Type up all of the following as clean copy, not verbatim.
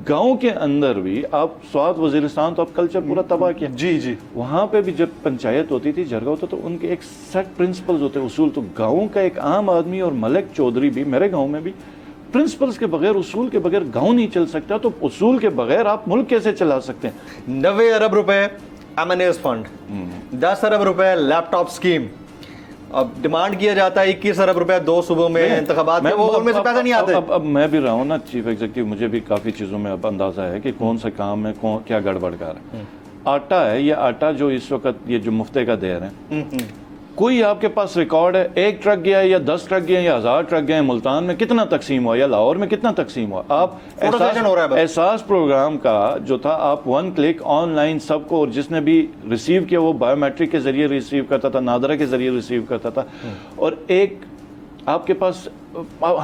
گاؤں کے اندر بھی آپ سوات وزیرستان تو اب کلچر پورا تباہ کیا. جی وہاں پہ بھی جب پنچایت ہوتی تھی, جرگا ہوتا, تو ان کے ایک سیٹ پرنسپلز ہوتے, اصول. تو گاؤں کا ایک عام آدمی, اور ملک چودھری بھی میرے گاؤں میں بھی, پرنسپلز کے بغیر, اصول کے بغیر گاؤں نہیں چل سکتا. تو اصول کے بغیر آپ ملک کیسے چلا سکتے ہیں؟ 90 ارب روپے M&As فنڈ, 10 ارب روپے لیپ ٹاپ اسکیم, اب ڈیمانڈ کیا جاتا ہے 21 ارب روپے 2 صوبوں میں انتخابات میں, وہ ان میں سے پیسے نہیں آتے. اب میں بھی رہا ہوں نا چیف ایگزیکٹو, مجھے بھی کافی چیزوں میں اب اندازہ ہے کہ کون سا کام ہے, کیا گڑبڑ کر رہا ہے. آٹا ہے, یہ آٹا جو اس وقت یہ جو مفتے کا دے رہے ہیں, کوئی آپ کے پاس ریکارڈ ہے 1 ٹرک گیا یا 10 ٹرک گیا یا 1000 ٹرک گئے, ملتان میں کتنا تقسیم ہوا یا لاہور میں کتنا تقسیم ہوا؟ آپ احساس پروگرام کا جو تھا, آپ 1 کلک آن لائن سب کو, اور جس نے بھی ریسیو کیا وہ بایو میٹرک کے ذریعے ریسیو کرتا تھا, نادرا کے ذریعے ریسیو کرتا تھا, اور ایک آپ کے پاس,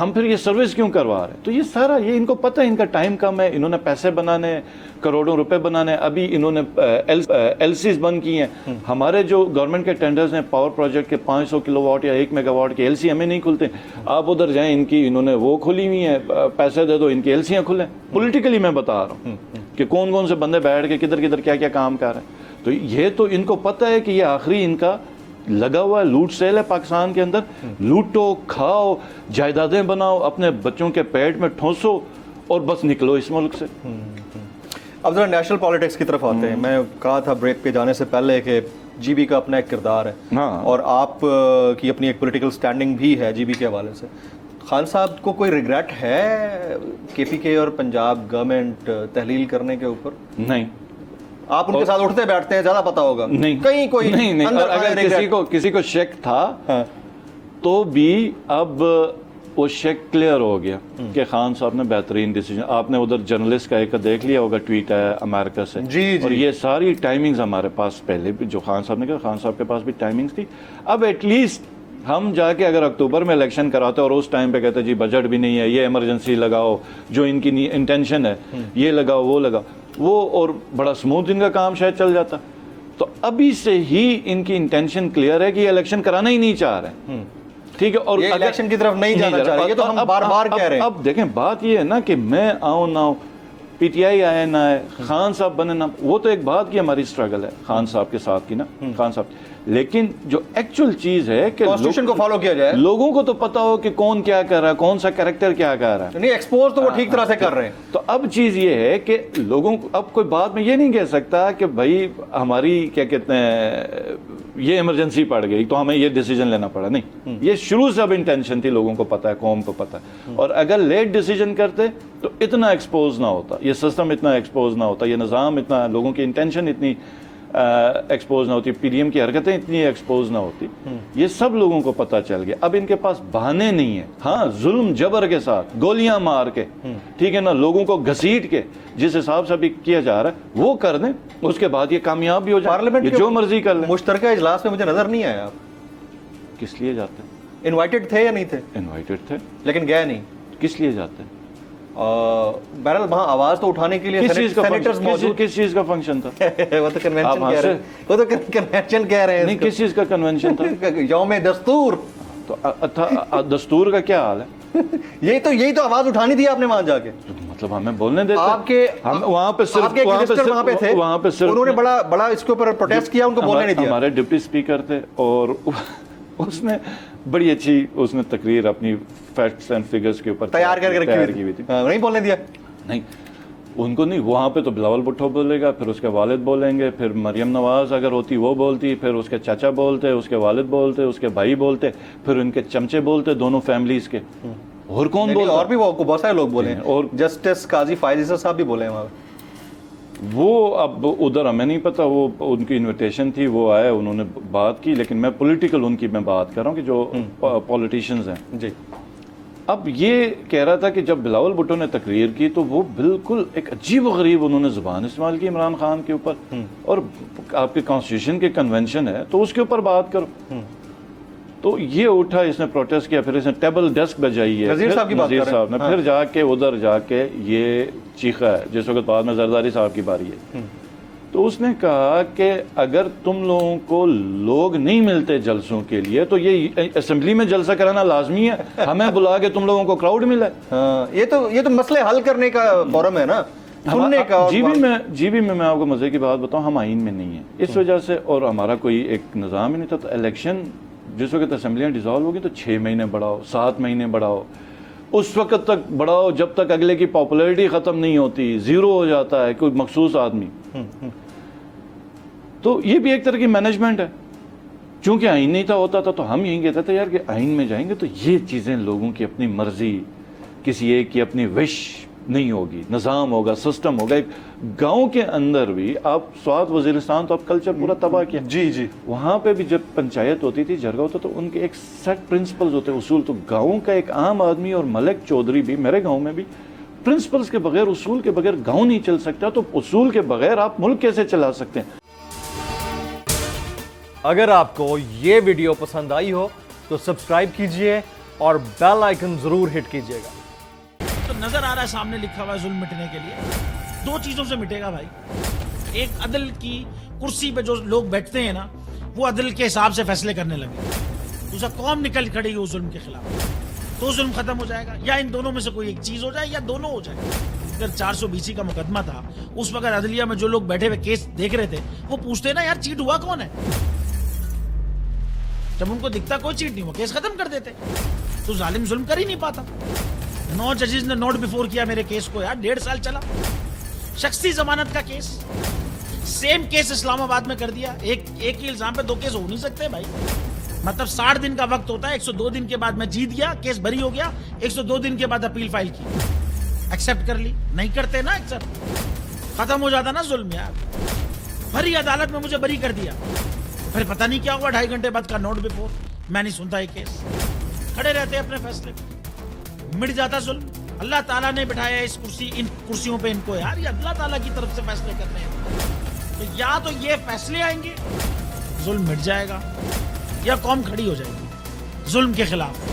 ہم پھر یہ سروس کیوں کروا رہے ہیں؟ تو یہ سارا, یہ ان کو پتہ ہے ان کا ٹائم کم ہے, انہوں نے پیسے بنانے, کروڑوں روپے بنانے. ابھی انہوں نے ایل سیز بند کی ہیں. ہمارے جو گورنمنٹ کے ٹینڈرز ہیں پاور پروجیکٹ کے 500 کلو واٹ یا 1 میگا واٹ کے, ایل سی ہمیں نہیں کھلتے. آپ ادھر جائیں, ان کی انہوں نے وہ کھلی ہوئی ہیں, پیسے دے دو ان کی ایل سیاں کھلیں. پولیٹیکلی میں بتا رہا ہوں کہ کون کون سے بندے بیٹھ کے کدھر کدھر کیا کیا کام کر رہے ہیں. تو یہ تو ان کو پتہ ہے کہ یہ آخری ان کا لگا ہوا ہے, لوٹ سیل ہے پاکستان کے اندر. لوٹو, کھاؤ, جائیدادیں بناؤ, اپنے بچوں کے پیٹ میں ٹھونسو اور بس نکلو اس ملک سے. اب ذرا نیشنل پالیٹکس کی طرف آتے ہیں. میں کہا تھا بریک پہ جانے سے پہلے کہ جی بی کا اپنا ایک کردار ہے, اور آپ کی اپنی ایک پولیٹیکل سٹینڈنگ بھی ہے جی بی کے حوالے سے. خان صاحب کو کوئی ریگریٹ ہے کے پی کے اور پنجاب گورنمنٹ تحلیل کرنے کے اوپر؟ نہیں. آپ ان کے ساتھ اٹھتے بیٹھتے ہیں, زیادہ پتا ہوگا. نہیں, کہیں کوئی نہیں. اگر کسی کو شک تھا تو بھی اب وہ شک کلیئر ہو گیا کہ خان صاحب نے بہترین ڈیسیجن. آپ نے ادھر جرنلسٹ کا ایک دیکھ لیا ہوگا, ٹویٹ ہے امریکہ سے, اور یہ ساری ٹائمنگز ہمارے پاس پہلے بھی, جو خان صاحب نے کہا, خان صاحب کے پاس بھی ٹائمنگز تھی. اب ایٹ لیسٹ ہم جا کے اگر اکتوبر میں الیکشن کراتے اور اس ٹائم پہ کہتے جی بجٹ بھی نہیں ہے, یہ ایمرجنسی لگاؤ, جو ان کی انٹینشن ہے یہ لگاؤ وہ لگاؤ, وہ اور بڑا سموتھ ان کا کام شاید چل جاتا. تو ابھی سے ہی ان کی انٹینشن کلیئر ہے کہ یہ الیکشن کرانا ہی نہیں چاہ رہے ہیں. ٹھیک ہے, اور الیکشن کی طرف نہیں جانا چاہ رہے, یہ تو ہم بار بار کہہ رہے ہیں. اب دیکھیں بات یہ ہے نا کہ میں آؤں نہ آؤں, پی ٹی آئی آئے نہ آئے, خان صاحب بنے نہ, وہ تو ایک بات کی ہماری اسٹرگل ہے خان صاحب کے ساتھ کی نا, خان صاحب. لیکن جو ایکچوئل چیز ہے کہ کانسٹیٹیوشن کو فالو کیا جائے, لوگوں کو تو پتا ہو کہ کون کیا کر رہا ہے, کون سا کریکٹر کیا کر رہا ہے. نہیں, ایکسپوز تو وہ ٹھیک طرح سے کر رہے ہیں. تو اب چیز یہ ہے کہ لوگوں کو اب کوئی بات میں یہ نہیں کہہ سکتا کہ بھائی ہماری کیا کہتے ہیں یہ ایمرجنسی پڑ گئی تو ہمیں یہ ڈیسیجن لینا پڑا. نہیں, یہ شروع سے اب انٹینشن تھی, لوگوں کو پتا ہے, قوم کو پتا ہے. اور اگر لیٹ ڈیسیجن کرتے تو اتنا ایکسپوز نہ ہوتا, یہ سسٹم اتنا ایکسپوز نہ ہوتا, یہ نظام اتنا, لوگوں کی انٹینشن اتنی ایکسپوز نہ ہوتی, پی ڈی ایم کی حرکتیں اتنی ایکسپوز نہ ہوتی. یہ سب لوگوں کو پتہ چل گیا. اب ان کے پاس بہانے نہیں ہیں. ہاں, ظلم جبر کے ساتھ, گولیاں مار کے, ٹھیک ہے نا, لوگوں کو گھسیٹ کے, جس حساب سے ابھی کیا جا رہا ہے وہ کر دیں, اس کے بعد یہ کامیاب بھی ہو جائے, پارلیمنٹ جو مرضی کر لیں. مشترکہ اجلاس میں مجھے نظر نہیں آیا. آپ کس لیے جاتے ہیں؟ انوائٹڈ تھے یا نہیں تھے؟ انوائٹڈ تھے لیکن گئے نہیں. کس لیے جاتے ہیں؟ بہرحال وہاں آواز تو اٹھانے کے لیے سینیٹرز موجود. کس چیز کا فنکشن تھا؟ وہ تو کنونشن کہہ رہے ہیں, وہ تو کنونشن کہہ رہے ہیں. نہیں, کس چیز کا کنونشن تھا؟ یوم دستور. تو دستور کا کیا حال ہے؟ یہی تو آواز اٹھانی تھی آپ نے وہاں جا کے. مطلب ہمیں بولنے دیتے آپ کے وہاں پہ صرف وہاں پہ تھے, انہوں نے بڑا اس کے اوپر پروٹیسٹ کیا, ان کو بولنے نہیں دیا. ہمارے ڈپٹی اسپیکر تھے اور اس نے بڑی اچھی اس نے تقریر اپنی فیکٹس اینڈ فگرز کے اوپر تیار کر کے رکھی ہوئی تھی. نہیں بولنے دیا. نہیں, ان کو نہیں. وہاں پہ تو بلاول بھٹو بولے گا, پھر اس کے والد بولیں گے, پھر مریم نواز اگر ہوتی وہ بولتی, پھر اس کے چاچا بولتے, اس کے والد بولتے, اس کے بھائی بولتے, پھر ان کے چمچے بولتے دونوں فیملیز کے. اور کون بولتا؟ اور بھی بہت سارے لوگ بولے ہیں, اور جسٹس قاضی فائز عیسیٰ صاحب بھی بولے ہیں وہاں. وہ اب ادھر ہمیں نہیں پتا, وہ ان کی انویٹیشن تھی, وہ آئے, انہوں نے بات کی, لیکن میں پولیٹیکل ان کی میں بات کر رہا ہوں کہ جو پولیٹیشینز ہیں. جی. اب یہ کہہ رہا تھا کہ جب بلاول بھٹو نے تقریر کی تو وہ بالکل ایک عجیب و غریب انہوں نے زبان استعمال کی عمران خان کے اوپر, اور آپ کے کانسٹیٹیوشن کے کنونشن ہے تو اس کے اوپر بات کرو. تو یہ اٹھا, اس نے پروٹیسٹ کیا, پھر اس نے ٹیبل ڈیسک بجائی ہے وزیر صاحب نے, پھر جا کے ادھر جا کے یہ چیخا ہے, جس وقت بعد میں زرداری صاحب کی باری ہے. تو اس نے کہا کہ اگر تم لوگوں کو لوگ نہیں ملتے جلسوں کے لیے تو یہ اسمبلی میں جلسہ کرانا لازمی ہے, ہمیں بلا کے تم لوگوں کو کراؤڈ ملا ہے. یہ تو مسئلے حل کرنے کا فورم ہے نا. سننے کا. جی بھی میں آپ کو مزے کی بات بتاؤں, ہم آئین میں نہیں ہیں اس وجہ سے, اور ہمارا کوئی ایک نظام ہی نہیں تھا. تو الیکشن جس وقت اسمبلیاں ڈیزالو ہوگی تو 6 مہینے بڑھاؤ, 7 مہینے بڑھاؤ, اس وقت تک بڑھاؤ جب تک اگلے کی پاپولیرٹی ختم نہیں ہوتی, زیرو ہو جاتا ہے کوئی مخصوص آدمی. تو یہ بھی ایک طرح کی مینجمنٹ ہے. چونکہ آئین نہیں تھا ہوتا تھا تو ہم یہیں کہتے تھے یار کہ آئین میں جائیں گے تو یہ چیزیں لوگوں کی اپنی مرضی, کسی ایک کی اپنی وش نہیں ہوگی, نظام ہوگا, سسٹم ہوگا. ایک گاؤں کے اندر بھی آپ سوات وزیرستان تو اب کلچر پورا تباہ کیا. جی وہاں پہ بھی جب پنچایت ہوتی تھی, جرگا ہوتا تو ان کے ایک سیٹ پرنسپلز ہوتے, اصول. تو گاؤں کا ایک عام آدمی اور ملک چودھری بھی میرے گاؤں میں بھی پرنسپلز کے بغیر, اصول کے بغیر گاؤں نہیں چل سکتا. تو اصول کے بغیر آپ ملک کیسے چلا سکتے ہیں؟ اگر آپ کو یہ ویڈیو پسند آئی ہو تو سبسکرائب کیجئے اور بیل آئیکن ضرور ہٹ کیجئے گا. تو نظر آ رہا ہے سامنے لکھا ہوا ہے ظلم مٹنے کے لیے 2 چیزوں سے مٹے گا بھائی. ایک عدل کی کرسی پہ جو لوگ بیٹھتے ہیں نا, وہ عدل کے حساب سے فیصلے کرنے لگے. دوسرا قوم نکل کھڑی ہو ظلم کے خلاف, تو ظلم ختم ہو جائے گا. یا ان دونوں میں سے کوئی ایک چیز ہو جائے یا دونوں ہو جائے. اگر 420 کا مقدمہ تھا اس وقت عدلیہ میں جو لوگ بیٹھے ہوئے کیس دیکھ رہے تھے وہ پوچھتے نا یار چیٹ ہوا کون ہے. جب ان کو دکھتا کوئی چیٹ نہیں ہوا, کیس ختم کر دیتے. تو ظالم ظلم کر ہی نہیں پاتا. 9 ججز نے نوٹ بیفور کیا میرے کیس کو, یار 1.5 سال چلا. شخصی ضمانت کا کیس, سیم کیس اسلام آباد میں کر دیا. ایک ہی الزام پہ 2 کیس ہو نہیں سکتے بھائی. مطلب 60 دن کا وقت ہوتا ہے, 102 دن کے بعد میں جیت گیا, کیس بری ہو گیا, 102 دن کے بعد اپیل فائل کی, ایکسپٹ کر لی. نہیں کرتے نا ایکسپٹ, ختم ہو جاتا نا ظلم. یار بھری عدالت میں مجھے بری کر دیا, پھر پتہ نہیں کیا ہوا 2.5 گھنٹے بعد کا نوٹ بیفور, میں نہیں سنتا یہ کیس. کھڑے رہتے اپنے فیصلے پہ, مٹ جاتا ظلم. اللہ تعالیٰ نے بٹھایا اس کرسی, ان کرسیوں پہ ان کو, یار یہ اللہ تعالیٰ کی طرف سے فیصلے کرنے ہیں. تو یا تو یہ فیصلے آئیں گے ظلم مٹ جائے گا, یا قوم کھڑی ہو جائے گی ظلم کے خلاف.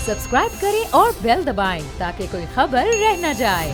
سبسکرائب کریں اور بیل دبائیں تاکہ کوئی خبر رہ نہ جائے.